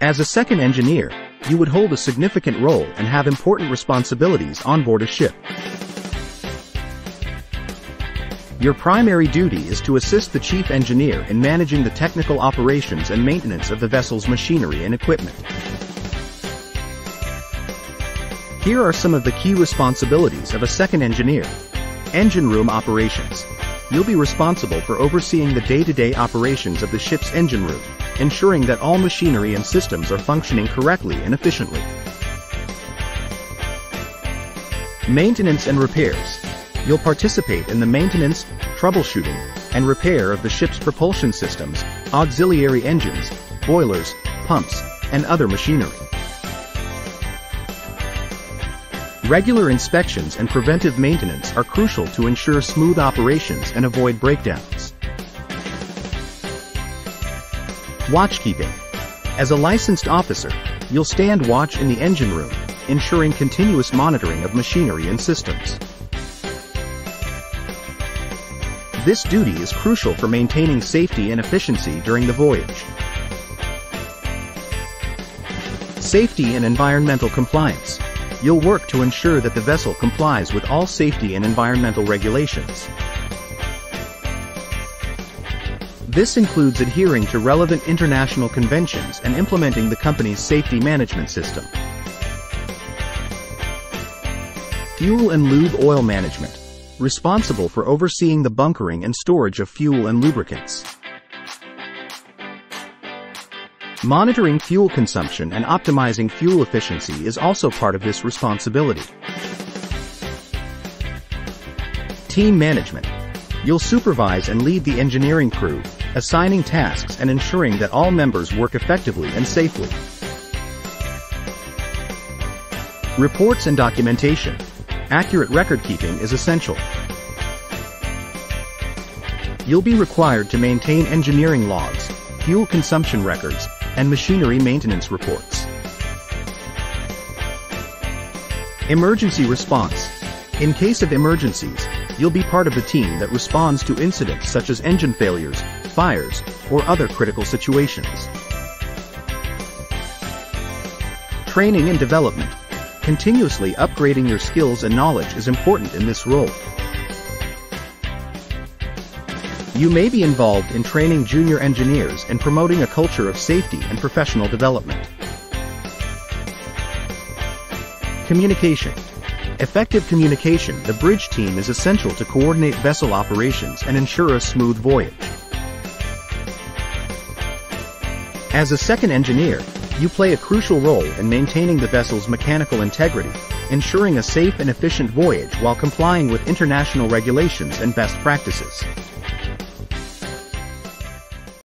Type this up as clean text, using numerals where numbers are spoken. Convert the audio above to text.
As a second engineer, you would hold a significant role and have important responsibilities on board a ship. Your primary duty is to assist the chief engineer in managing the technical operations and maintenance of the vessel's machinery and equipment. Here are some of the key responsibilities of a second engineer. Engine room operations. You'll be responsible for overseeing the day-to-day operations of the ship's engine room, ensuring that all machinery and systems are functioning correctly and efficiently. Maintenance and repairs. You'll participate in the maintenance, troubleshooting, and repair of the ship's propulsion systems, auxiliary engines, boilers, pumps, and other machinery. Regular inspections and preventive maintenance are crucial to ensure smooth operations and avoid breakdowns. Watchkeeping. As a licensed officer, you'll stand watch in the engine room, ensuring continuous monitoring of machinery and systems. This duty is crucial for maintaining safety and efficiency during the voyage. Safety and environmental compliance. You'll work to ensure that the vessel complies with all safety and environmental regulations. This includes adhering to relevant international conventions and implementing the company's safety management system. Fuel and Lube Oil Management. Responsible for overseeing the bunkering and storage of fuel and lubricants. Monitoring fuel consumption and optimizing fuel efficiency is also part of this responsibility. Team management. You'll supervise and lead the engineering crew, assigning tasks and ensuring that all members work effectively and safely. Reports and documentation. Accurate record keeping is essential. You'll be required to maintain engineering logs, fuel consumption records, and machinery maintenance reports. Emergency response. In case of emergencies, you'll be part of the team that responds to incidents such as engine failures, fires, or other critical situations. Training and development. Continuously upgrading your skills and knowledge is important in this role. You may be involved in training junior engineers and promoting a culture of safety and professional development. Communication. Effective communication. The bridge team is essential to coordinate vessel operations and ensure a smooth voyage. As a second engineer, you play a crucial role in maintaining the vessel's mechanical integrity, ensuring a safe and efficient voyage while complying with international regulations and best practices.